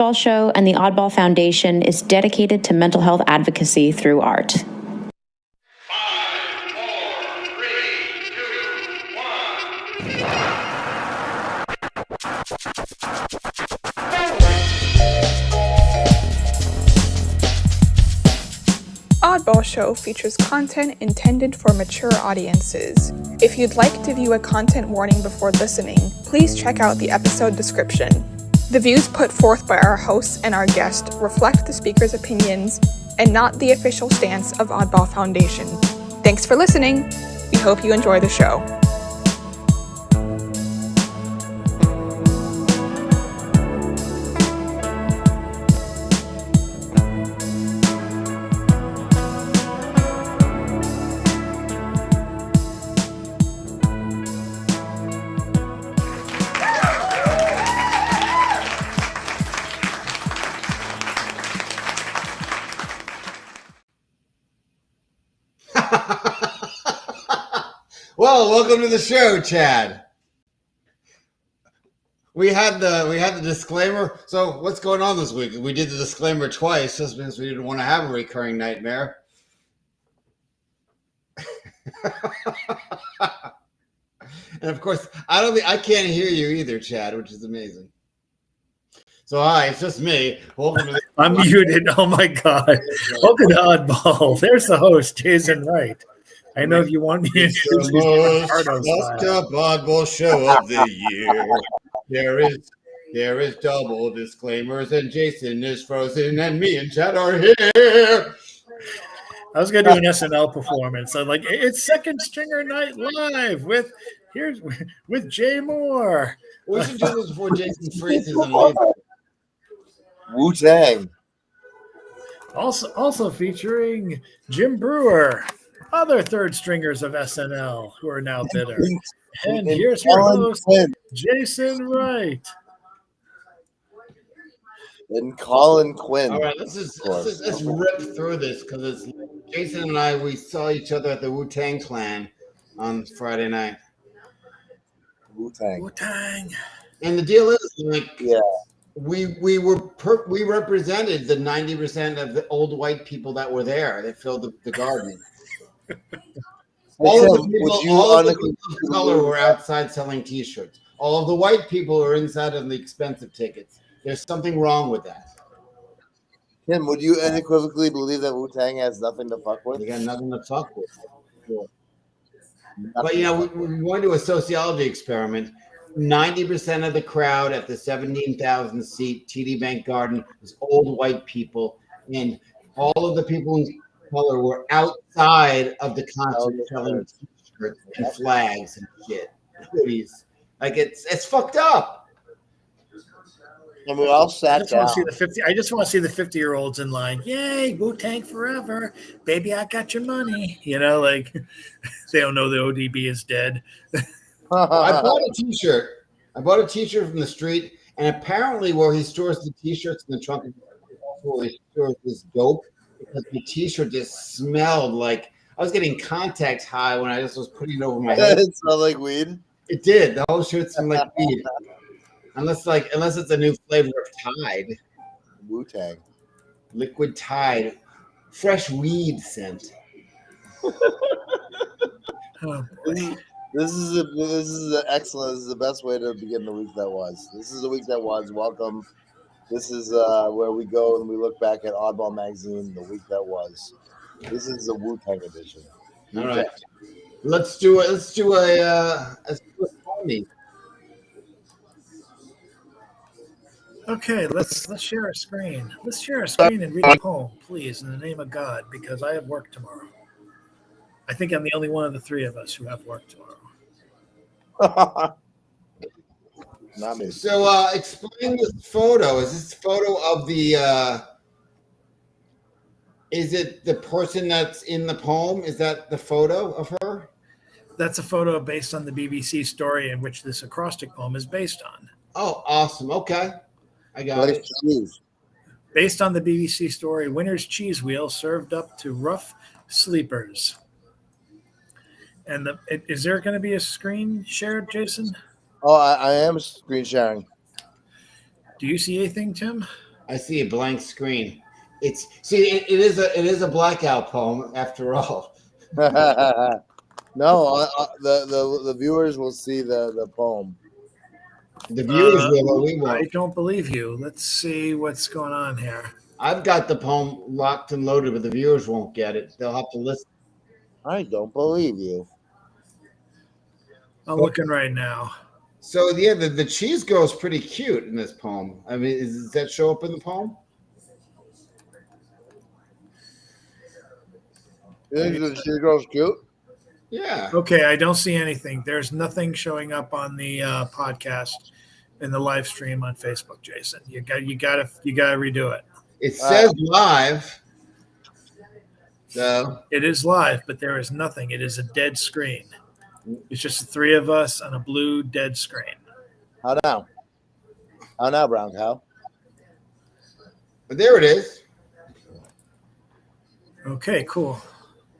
Oddball Show and the Oddball Foundation is dedicated to mental health advocacy through art. 5, 4, 3, 2, 1. Oddball Show features content intended for mature audiences. If you'd like to view a content warning before listening, please check out the episode description. The views put forth by our hosts and our guest reflect the speaker's opinions and not the official stance of Oddball Foundation. Thanks for listening. We hope you enjoy the show. Well, welcome to the show, Chad. We had the disclaimer. So what's going on this week? We did the disclaimer twice just because we didn't want to have a recurring nightmare. And of course, I can't hear you either, Chad, which is amazing. So hi, it's just me. Welcome to I'm muted. Oh my God. Welcome to Oddball. There's the host, Jason Wright. I know if you want me to introduce the most oddball show of the year. There is double disclaimers, and Jason is frozen, and me and Chad are here. I was gonna do an SNL performance. I'm like, it's Second Stringer Night Live with Jay Moore. We should do this before Jason freezes and leaves. Wutang. Also featuring Jim Brewer, other third stringers of SNL who are now bitter. And here's your host, Jason Wright. And Colin Quinn. All right, let's rip through this because it's Jason and I. We saw each other at the Wutang Clan on Friday night. Wutang. And the deal is, like, yeah, we represented the 90% of the old white people that were there that filled the garden. All of the people of color were outside selling T-shirts. All of the white people were inside on the expensive tickets. There's something wrong with that. Tim, would you unequivocally believe that Wu-Tang has nothing to fuck with? They got nothing to fuck with. Sure. But, you know, we're going to a sociology experiment. 90% of the crowd at the 17,000-seat TD Bank Garden was old white people, and all of the people in color were outside of the concert selling T-shirts and flags and shit, and hoodies. Like, it's fucked up. And we all sat down. I just want to see the 50-year-olds in line. Yay, Wu-Tang forever. Baby, I got your money. You know, like, they don't know the ODB is dead. I bought a T-shirt. I bought a T-shirt from the street, and apparently where he stores the T-shirts in the trunk, where he stores this dope, because the T-shirt just smelled like I was getting contact high when I just was putting it over my head. It smelled like weed. It did. The whole shirt smelled like weed. Unless it's a new flavor of Tide. Wu-Tang. Liquid Tide. Fresh weed scent. Oh, This is excellent. This is the best way to begin the week that was. This is the week that was. Welcome. This is where we go and we look back at Oddball Magazine, the week that was. This is the Wutang edition. All right. Let's do a pony. okay, let's share a screen. Let's share a screen and read a poem, please, in the name of God, because I have work tomorrow. I think I'm the only one of the three of us who have work tomorrow. Not me. So explain this photo. Is this photo of the is it the person that's in the poem? Is that the photo of her? That's a photo based on the BBC story in which this acrostic poem is based on. Oh, awesome. Okay. I got it. Based on the BBC story, Winner's Cheese Wheel served up to rough sleepers. And is there going to be a screen shared, Jason? Oh, I am screen sharing. Do you see anything, Tim? I see a blank screen. It is a blackout poem after all. No, the viewers will see the poem. The viewers will, but we I won't. don't believe you. Let's see what's going on here. I've got the poem locked and loaded, but the viewers won't get it. They'll have to listen. I don't believe you. I'm looking right now. So yeah, the cheese girl is pretty cute in this poem. I mean, does that show up in the poem? You think the cheese girl's cute? Yeah. Okay, I don't see anything. There's nothing showing up on the podcast in the live stream on Facebook, Jason. You got to redo it. It says live. So It is live, but there is nothing. It is a dead screen. It's just the three of us on a blue dead screen. How now? How now, brown cow? but there it is. Okay, cool.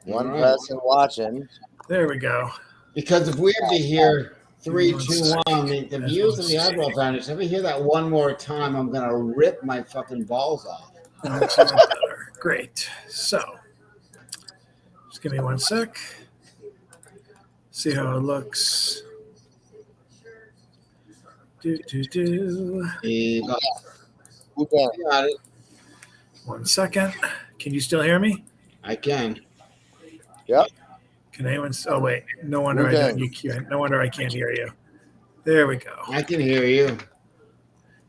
One All right. person watching. There we go. Because if we have to hear 3, One 2, second. 1, the views of the Oddball Foundation, if we hear that one more time, I'm gonna rip my fucking balls off. That's a lot better. Great. So, just give me 1 sec. See how it looks. Do. You got it. 1 second. Can you still hear me? I can. Yep. Can anyone? Oh wait, no wonder I don't. You can't. No wonder I can't hear you. There we go. I can hear you.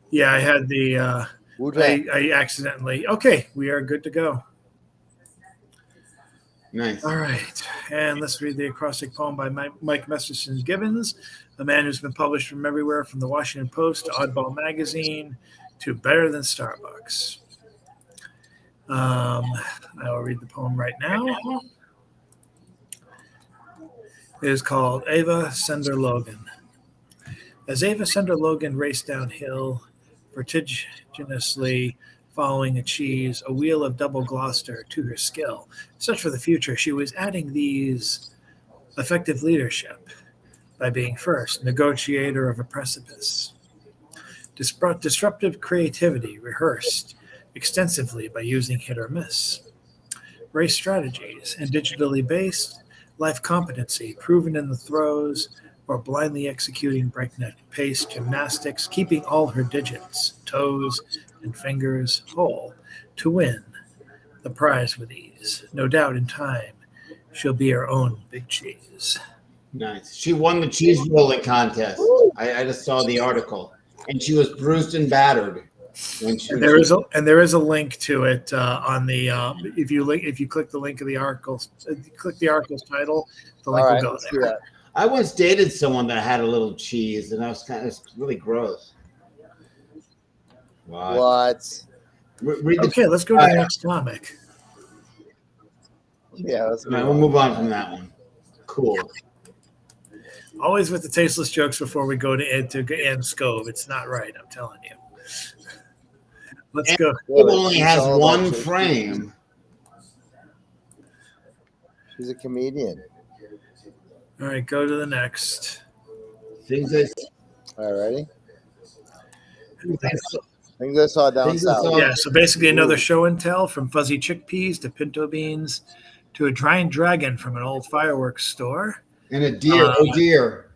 Yeah, I had the. Wutang. I accidentally. Okay, we are good to go. Nice. All right, and let's read the acrostic poem by Mike Masterson Gibbons, a man who's been published from everywhere from the Washington Post to Oddball Magazine to Better Than Starbucks. I will read the poem right now. It is called Ava Sender Logan. As Ava Sender Logan raced downhill, vertiginously following a cheese, a wheel of double Gloucester to her skill, such for the future, she was adding these effective leadership by being first, negotiator of a precipice. Disruptive creativity rehearsed extensively by using hit or miss. Race strategies and digitally based life competency proven in the throes or blindly executing breakneck pace gymnastics, keeping all her digits, toes, and fingers whole to win the prize with ease. No doubt in time, she'll be her own big cheese. Nice. She won the cheese rolling contest. I just saw the article, and she was bruised and battered. When she, And there is a link to it on the if you click the link of the articles, click the article's title, the link All right, will go let's do there. that. I once dated someone that had a little cheese, and I was it's really gross. Wow. What? Read the, Okay, let's go to the next comic. Yeah, let's All right, we'll move on from that one. Cool. Always with the tasteless jokes before we go to Ann Scove. It's not right, I'm telling you. Let's go. It only has one frame. She's a comedian. All right, go to the next. Things I, All right, ready? Things I saw down Things I south. saw- Yeah, so basically another show and tell, from fuzzy chickpeas to pinto beans to a giant dragon from an old fireworks store. and a deer. Oh dear.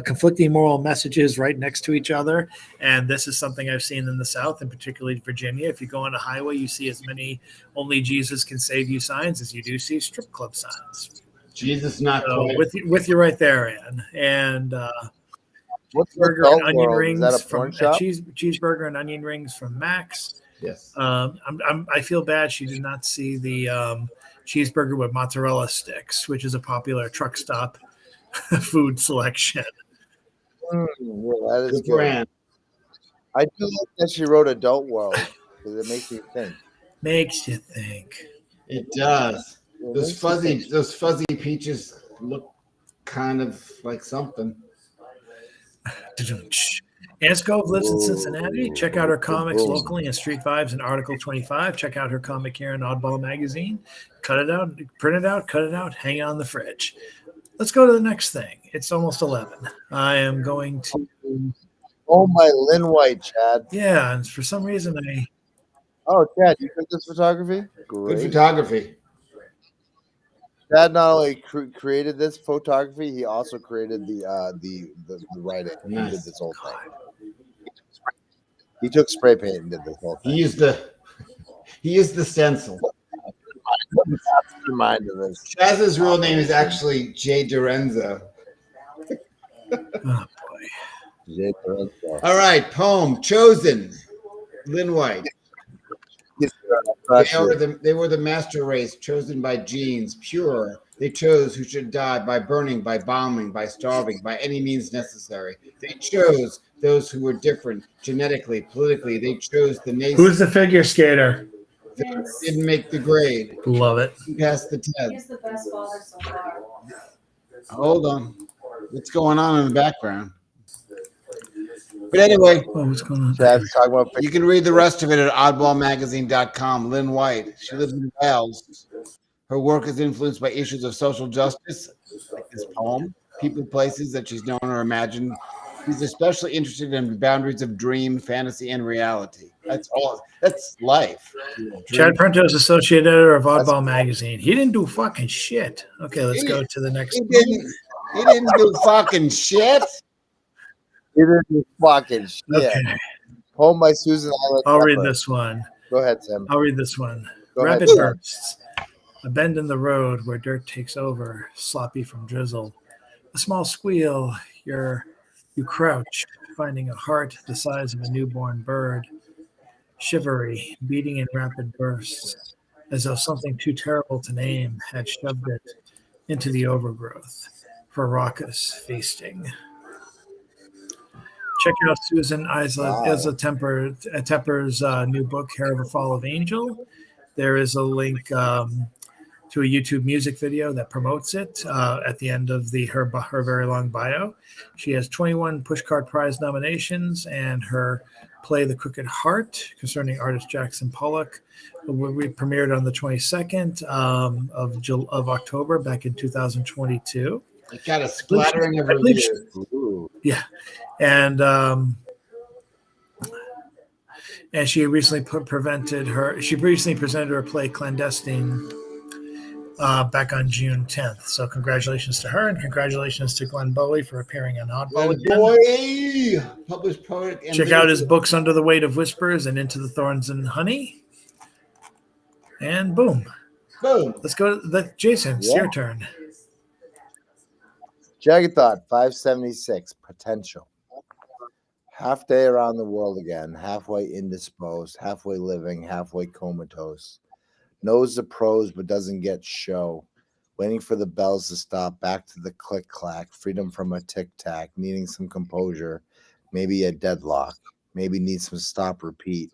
Conflicting moral messages right next to each other. And this is something I've seen in the South, and particularly Virginia. If you go on a highway, you see as many "Only Jesus Can Save You" signs as you do see strip club signs. Jesus not So quite. with you right there, Ann. And What's the burger and adult onion world? Is rings that a from porn shop? cheeseburger and onion rings from Max. Yes. I feel bad she did not see the cheeseburger with mozzarella sticks, which is a popular truck stop food selection. Yeah, that is Good good. brand. I do like that she wrote Adult World because it makes you think. Makes you think. It does. It Those makes you think. fuzzy peaches look kind of like something. Ann Scove lives in Cincinnati. Check out her comics locally in Street Vibes and Article 25. Check out her comic here in Oddball Magazine. Cut it out, print it out, cut it out, hang it on the fridge. Let's go to the next thing. It's almost 11. I am going to Oh, my Lynn White, Chad. Yeah, and for some reason Oh, Chad, you took this photography? Good Great. photography. Chad not only created this photography, he also created the writing. Nice. He did this whole thing. He took spray paint and did this whole thing. He used the stencil. Remind of this. Chaz's real name is actually Jay Dorenzo. oh boy. Jay Toronto. All right, poem chosen. Lynn White. They were the master race, chosen by genes, pure. They chose who should die by burning, by bombing, by starving, by any means necessary. They chose those who were different, genetically, politically. They chose the nation. Who's the figure skater? That didn't make the grade. Love it. He passed the test. He's the best father so far. Hold on. What's going on in the background? But anyway, Oh, what's going on? Chad's talking about you can read the rest of it at oddballmagazine.com. Lynn White. She lives in Wales. Her work is influenced by issues of social justice, like this poem, people, places that she's known or imagined. She's especially interested in the boundaries of dream, fantasy, and reality. That's all. That's life. Chad Prento is associate editor of Oddball magazine. He didn't do fucking shit. Okay, let's go to the next. He didn't do fucking shit. He didn't do fucking shit. Okay, Poem by Susan Island. I'll read this one. Go ahead, Tim. I'll read this one. Go ahead, Rapid Tim. bursts. A bend in the road where dirt takes over, sloppy from drizzle. A small squeal, you crouch, finding a heart the size of a newborn bird. Shivery, beating in rapid bursts, as though something too terrible to name had shoved it into the overgrowth for raucous feasting. Check out Susan Isla Tepper's new book, Hair of a Fall of Angel. There is a link to a YouTube music video that promotes it at the end of her very long bio. She has 21 Pushcart Prize nominations, and her play The Crooked Heart concerning artist Jackson Pollock we premiered on the 22nd of October back in 2022. It got a splattering of reviews. Yeah, and she recently presented her play Clandestine back on June 10th. So congratulations to her, and congratulations to Glenn Bowie for appearing on Oddball again. Published poet. Check out his books Under the Weight of Whispers and Into the Thorns and Honey. And boom. Let's go to Jason. It's your turn. Jagged Thought 576, potential. Half day around the world again, halfway indisposed, halfway living, halfway comatose. Knows the pros but doesn't get show. Waiting for the bells to stop, back to the click-clack, freedom from a tic-tac, needing some composure, maybe a deadlock, maybe need some stop-repeat.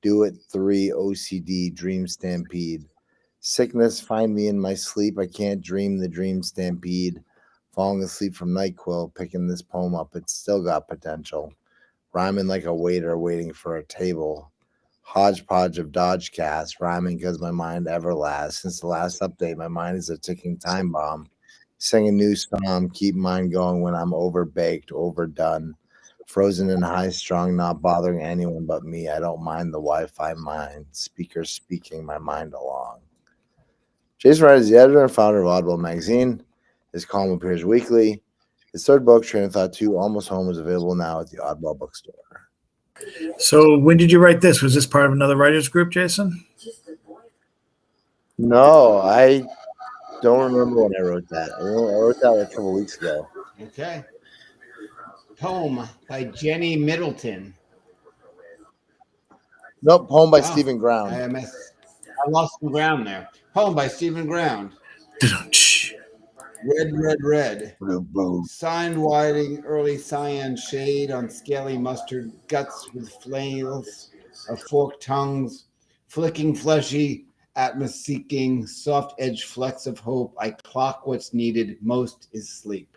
Do it 3 OCD, dream stampede. Sickness, find me in my sleep, I can't dream the dream stampede. Falling asleep from NyQuil, picking this poem up, it's still got potential. Rhyming like a waiter waiting for a table. Hodgepodge of Dodgecast, rhyming because my mind ever lasts. Since the last update, my mind is a ticking time bomb. Sing a new song, keep mine going when I'm overbaked, overdone. Frozen and high strung, not bothering anyone but me. I don't mind the Wi-Fi mind. Speaker speaking my mind along. Jason Wright is the editor and founder of Oddball magazine. His column appears weekly. His third book, Train of Thought 2, Almost Home, is available now at the Oddball bookstore. So when did you write this? Was this part of another writers group, Jason? No, I don't remember when I wrote that. I wrote that like a couple weeks ago. Okay. Poem by Jenny Middleton. Nope, poem by Stephen Ground. I lost some ground there. Poem by Stephen Ground. Red, red, red. Boom, boom. Signed whiting, early cyan shade on scaly mustard guts with flails of forked tongues, flicking fleshy, atmos-seeking, soft-edged flecks of hope. I clock what's needed, most is sleep.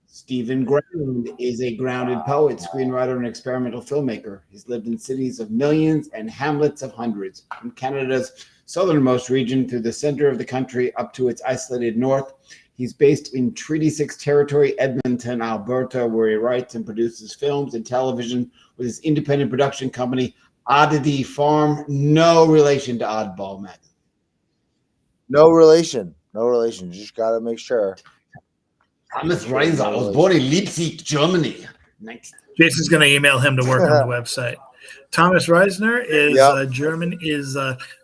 Stephen Ground is a grounded poet, screenwriter, and experimental filmmaker. He's lived in cities of millions and hamlets of hundreds, from Canada's southernmost region through the center of the country up to its isolated north. He's based in Treaty 6 territory, Edmonton, Alberta, where he writes and produces films and television with his independent production company, Oddity Farm. No relation to Oddball, man. No relation. No relation. Just got to make sure. Thomas Reinser was born in Leipzig, Germany. Jason's going to email him to work on the website. Thomas Reisner is German.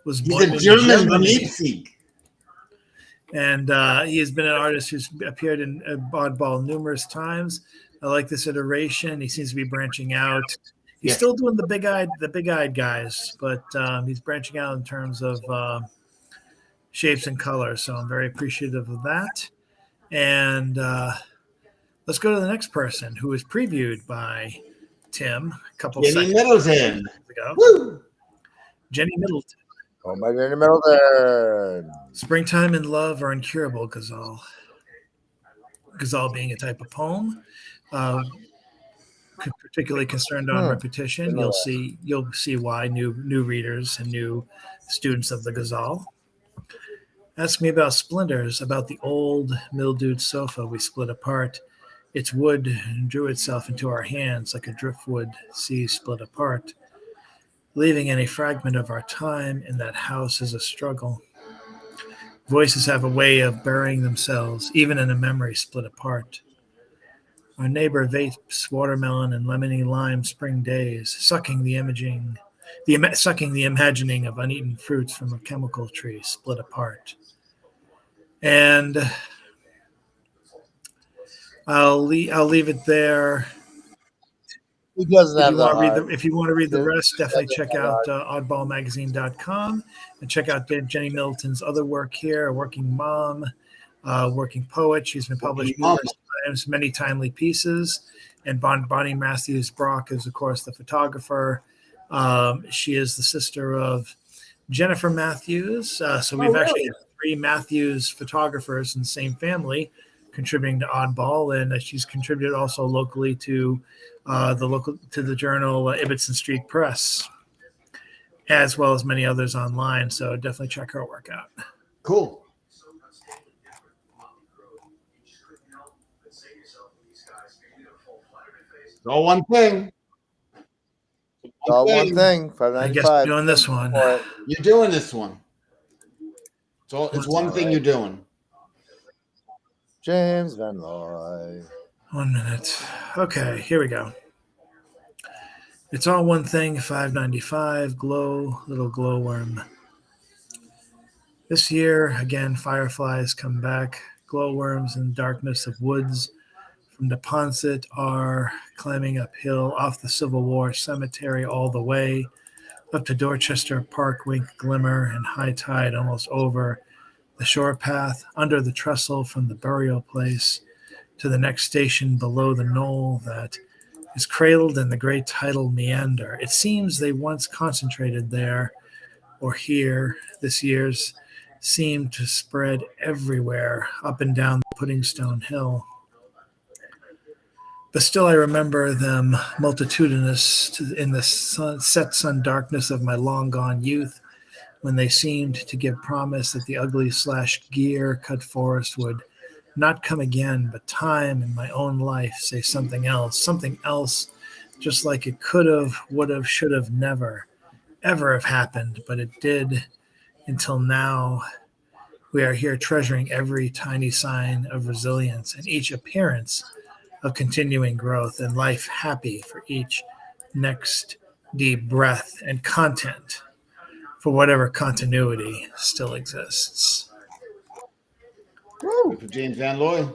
Was born in German from Leipzig, and he has been an artist who's appeared in Oddball numerous times. I like this iteration. He seems to be branching out. He's still doing the big-eyed guys, but he's branching out in terms of shapes and colors. So I'm very appreciative of that. And let's go to the next person who was previewed by Tim a couple Jenny seconds Middleton ago. Woo! Jenny Middleton. Oh, my Jenny Middleton. Springtime and Love are incurable, Ghazal. Ghazal being a type of poem, particularly concerned on repetition. You'll see why new readers and new students of the Ghazal. Ask me about splinters, about the old mildewed sofa we split apart. Its wood drew itself into our hands like a driftwood sea split apart. Leaving any fragment of our time in that house is a struggle. Voices have a way of burying themselves, even in a memory split apart. Our neighbor vapes watermelon and lemony lime spring days, sucking the imagining of uneaten fruits from a chemical tree split apart. And I'll leave it there. He doesn't have if you want to read the rest, definitely check out oddballmagazine.com and check out Jenny Middleton's other work here, A Working Mom, Working Poet. She's been published numerous times, many timely pieces. And Bonnie Matthews Brock is, of course, the photographer. She is the sister of Jennifer Matthews. So we've actually had 3 Matthews photographers in the same family contributing to Oddball, and she's contributed also locally to the journal Ibbotson Street Press, as well as many others online. So definitely check her work out. Cool. It's all one thing. All one thing. I guess we're doing this one. You're doing this one. It's one thing you're doing. James Van Loy. 1 minute. Okay, here we go. It's all one thing, $5.95. Glow, little glowworm. This year, again, fireflies come back. Glowworms in the darkness of woods from Neponset are climbing uphill off the Civil War cemetery all the way up to Dorchester Park, wink glimmer, and high tide almost over the shore path, under the trestle from the burial place to the next station below the knoll that is cradled in the great tidal meander. It seems they once concentrated there or here. This year's seemed to spread everywhere up and down the Puddingstone Hill. But still I remember them multitudinous in the set sun darkness of my long-gone youth, when they seemed to give promise that the ugly slashed gear cut forest would not come again, but time and my own life say something else, just like it could have, would have, should have never, ever have happened, but it did until now. We are here treasuring every tiny sign of resilience and each appearance of continuing growth, and life happy for each next deep breath and content for whatever continuity still exists. Woo! For James Van Loy.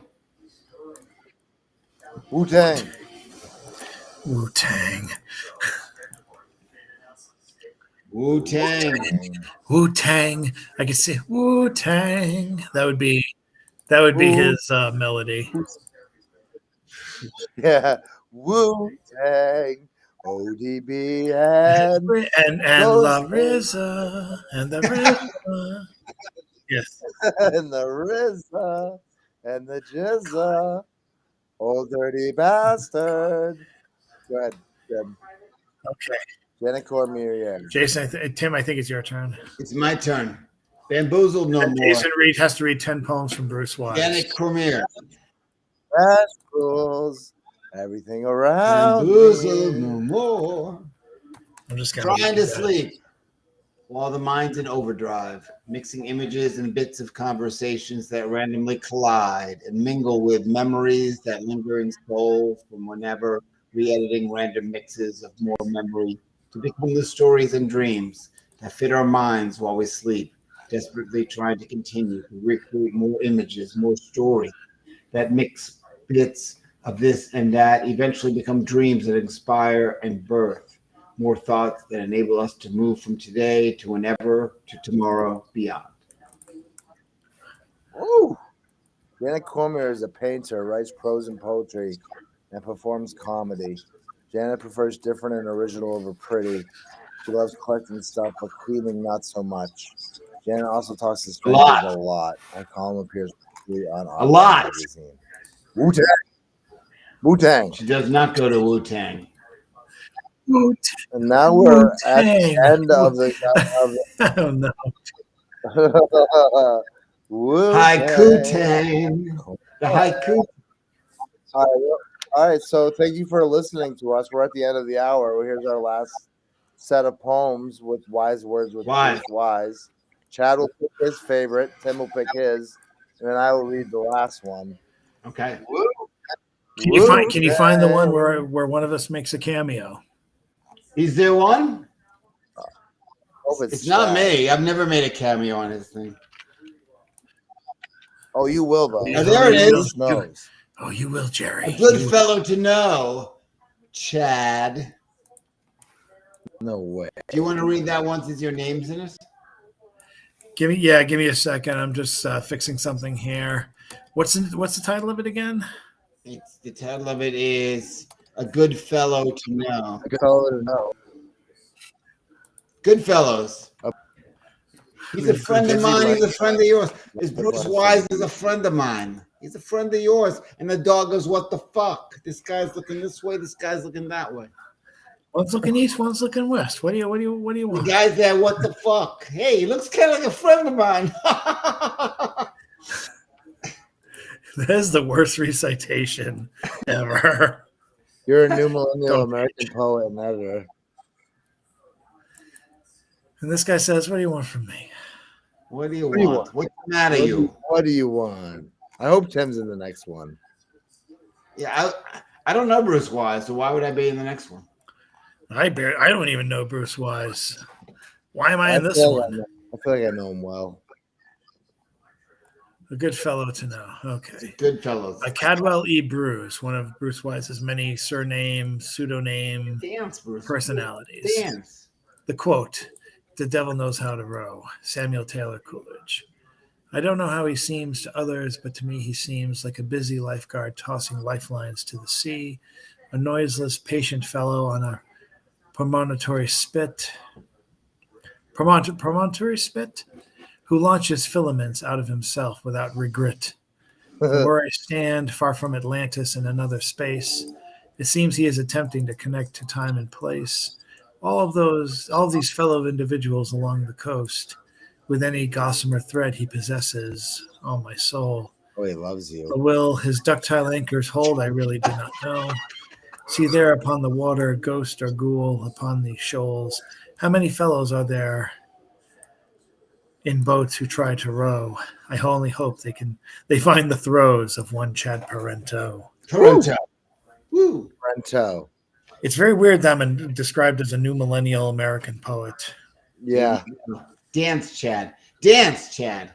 Wutang. Wutang. Wutang. Wutang. I can see Wutang. That would be his melody. Yeah. Wutang. ODB and La Rizza and the Rizza. Yes. And the Rizza and the Jizza. Old dirty bastard. Go ahead, Jim. Okay. Janet Cormier. Jason, Tim, I think it's your turn. It's my turn. Bamboozled no And more. Jason Reed has to read 10 poems from Bruce Wise. Janet Cormier. Rascals, everything around Bamboozled me. no more. I'm just going Trying to sleep while the mind's in overdrive, mixing images and bits of conversations that randomly collide and mingle with memories that linger in soul from whenever, re-editing random mixes of more memory to become the stories and dreams that fit our minds while we sleep, desperately trying to continue to recreate more images, more story that mix bits of this and that, eventually become dreams that inspire and birth more thoughts that enable us to move from today to whenever to tomorrow beyond. Ooh. Janet Cormier is a painter, writes prose and poetry, and performs comedy. Janet prefers different and original over pretty. She loves collecting stuff, but cleaning not so much. Janet also talks to strangers a lot. Her column appears weekly on Oddball magazine. Wutang. Wutang. She does not go to Wutang. And now we're at the end of the. I don't know. Haiku Tang. The haiku. All right. So thank you for listening to us. We're at the end of the hour. Here's our last set of poems with wise words with Bruce Wise. Chad will pick his favorite. Tim will pick his, and then I will read the last one. Okay. Can you find the one where one of us makes a cameo? Is there one? It's not me. I've never made a cameo on his thing. Oh, you will though. Oh, there it is. Oh, you will, Jerry. A good fellow to know, Chad. No way. Do you want to read that one since your name's in it? Give me a second. I'm just fixing something here. What's the title of it again? The title of it is A Good Fellow to Know. A good fellow to know. Goodfellows. He's a friend of mine. He's a friend of yours. This Bruce Wise is a friend of mine. He's a friend of yours. And the dog goes, what the fuck? This guy's looking this way. This guy's looking that way. One's looking east. One's looking west. What do you want? The guy's there. What the fuck? Hey, he looks kind of like a friend of mine. That is the worst recitation ever. You're a new millennial American poet and editor. And this guy says, what do you want from me? What do you want? What's the matter you? What do you want? I hope Tim's in the next one. Yeah, I don't know Bruce Wise, so why would I be in the next one? I don't even know Bruce Wise. Why am I in this one? I feel like I know him well. A good fellow to know. Okay. Good fellows. Cadwell E. Bruce, one of Bruce Wise's many pseudonym personalities. Dance. The quote, "The devil knows how to row." Samuel Taylor Coleridge. I don't know how he seems to others, but to me he seems like a busy lifeguard tossing lifelines to the sea, a noiseless, patient fellow on a promontory spit, who launches filaments out of himself without regret. From where I stand, far from Atlantis in another space, it seems he is attempting to connect to time and place. All of these fellow individuals along the coast, with any gossamer thread he possesses. Oh, my soul. Oh, he loves you. The will his ductile anchors hold, I really do not know. See there upon the water, ghost or ghoul upon these shoals. How many fellows are there in boats who try to row? I only hope they find the throes of one Chad Parento. Woo. Parento. It's very weird that I'm described as a new millennial American poet. Yeah. Dance, Chad. Dance, Chad.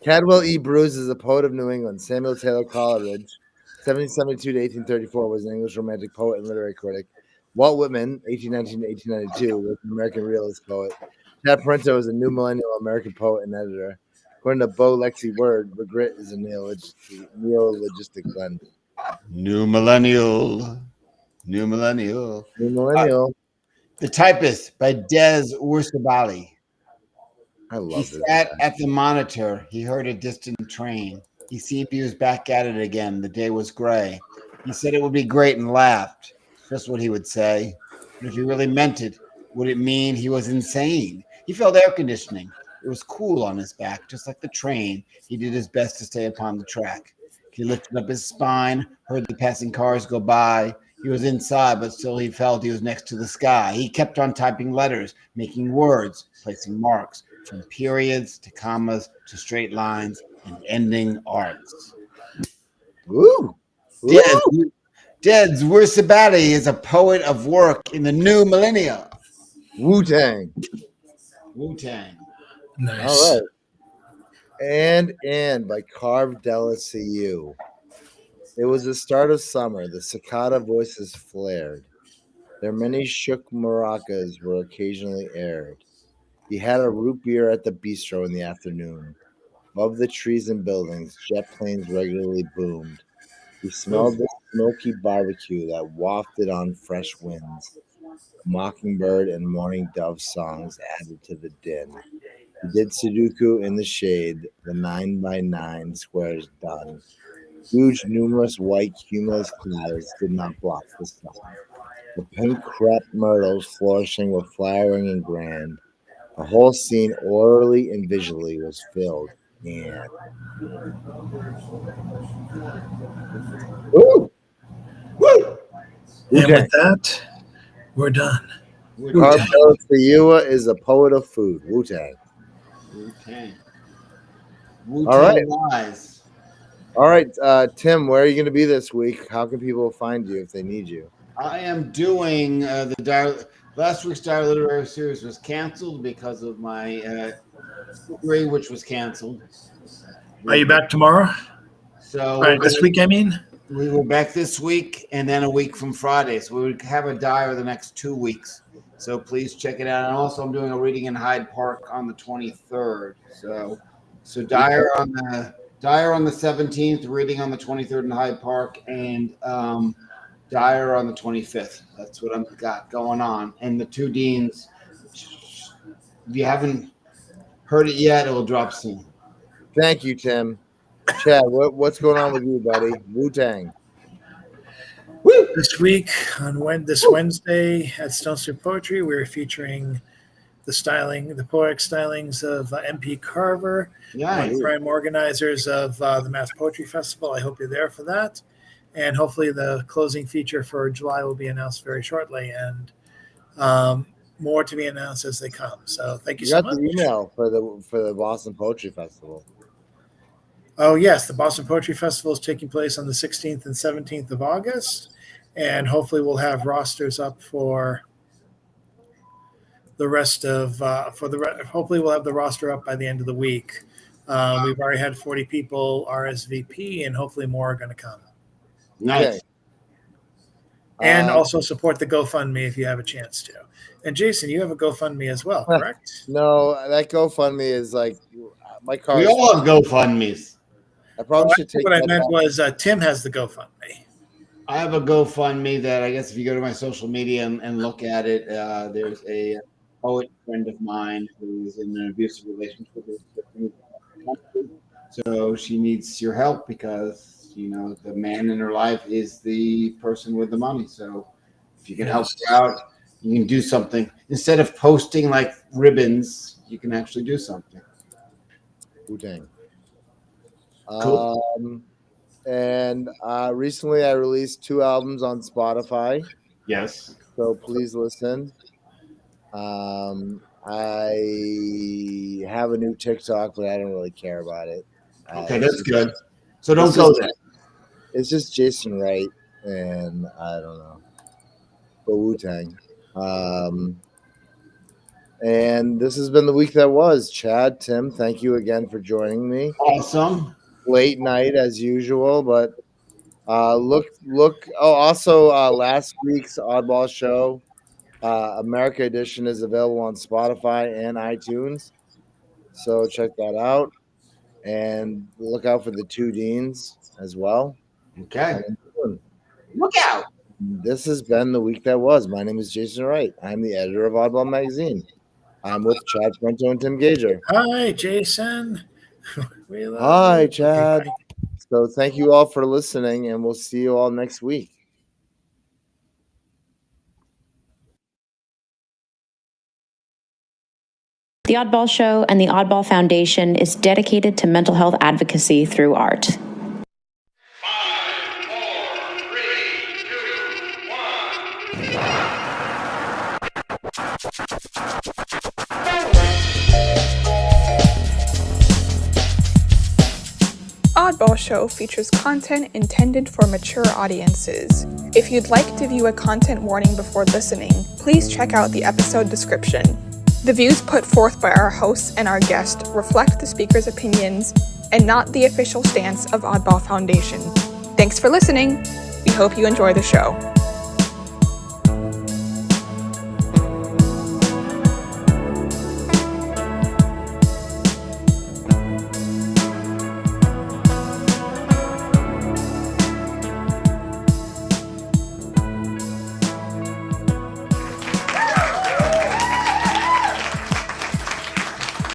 Cadwell E. Bruce is a poet of New England. Samuel Taylor Coleridge, 1772 to 1834, was an English romantic poet and literary critic. Walt Whitman, 1819 to 1892, was an American realist poet. Chad Parento is a new millennial American poet and editor. According to Bo Lexi Word, regret is a neologistic blend. New millennial. The Typist by Des Ursabali. I love He sat at the monitor. He heard a distant train. He seemed he was back at it again. The day was gray. He said it would be great and laughed. Just what he would say. But if he really meant it, would it mean he was insane? He felt air conditioning. It was cool on his back, just like the train. He did his best to stay upon the track. He lifted up his spine, heard the passing cars go by. He was inside, but still he felt he was next to the sky. He kept on typing letters, making words, placing marks, from periods to commas to straight lines and ending arcs. Woo! Deds Wursabati is a poet of work in the new millennia. Wutang. Wutang. Nice. All right. And by Carved CU. It was the start of summer. The cicada voices flared. Their many shook maracas were occasionally aired. He had a root beer at the bistro in the afternoon. Above the trees and buildings, jet planes regularly boomed. He smelled the smoky barbecue that wafted on fresh winds. Mockingbird and mourning dove songs added to the din. He did Sudoku in the shade, the 9x9 squares done. Huge, numerous white cumulus clouds did not block the sun. The pink crepe myrtles flourishing were flowering and grand. The whole scene orally and visually was filled. And woo! Woo! And with that, we're done. Carvel Sayua is a poet of food. Wutang. Wutang. All right. Wise. All right, Tim, where are you going to be this week? How can people find you if they need you? I am doing last week's Dire Literary Series was canceled because of my degree, which was canceled. Are you back tomorrow? So this week, I mean? We were back this week and then a week from Friday. So we would have a dire the next 2 weeks. So please check it out. And also I'm doing a reading in Hyde Park on the 23rd. So dire on the 17th, reading on the 23rd in Hyde Park, and dire on the 25th. That's what I've got going on. And the two deans, if you haven't heard it yet, it will drop soon. Thank you, Tim. Chad, what's going on with you, buddy? Wutang. This week, on this Wednesday at Stone Street Poetry, we're featuring the poetic stylings of MP Carver, one of the prime organizers of the Mass Poetry Festival. I hope you're there for that. And hopefully the closing feature for July will be announced very shortly, and more to be announced as they come. So thank you so much. You got the email for the Boston Poetry Festival. Oh, yes. The Boston Poetry Festival is taking place on the 16th and 17th of August, and hopefully we'll have rosters up for the rest of hopefully we'll have the roster up by the end of the week. We've already had 40 people RSVP, and hopefully more are going to come. Nice. Okay. And also support the GoFundMe if you have a chance to. And Jason, you have a GoFundMe as well, correct? No, that GoFundMe is like my car. We all have GoFundMes. I probably should take. What I meant was Tim has the GoFundMe. I have a GoFundMe that I guess if you go to my social media and look at it, there's a poet friend of mine who's in an abusive relationship with so she needs your help because the man in her life is the person with the money. So if you can help her out, you can do something instead of posting like ribbons. You can actually do something. Wutang. Cool. And recently I released 2 albums on Spotify. Yes. So please listen. I have a new TikTok, but I don't really care about it. Okay, that's good. So don't go there. It's just Jason Wright, and I don't know. But Wutang. And this has been the week that was. Chad, Tim, thank you again for joining me. Awesome. Late night as usual, but look. Oh, also last week's Oddball show, America Edition, is available on Spotify and iTunes. So check that out, and look out for the 2 deans as well. Okay. Look out. This has been the week that was. My name is Jason Wright. I'm the editor of Oddball Magazine. I'm with Chad Frento and Tim Gager. Hi, Jason. Hi, Chad. Okay, so thank you all for listening, and we'll see you all next week. The Oddball Show and the Oddball Foundation is dedicated to mental health advocacy through art. Oddball Show features content intended for mature audiences. If you'd like to view a content warning before listening, please check out the episode description. The views put forth by our hosts and our guest reflect the speaker's opinions and not the official stance of Oddball Foundation. Thanks for listening. We hope you enjoy the show.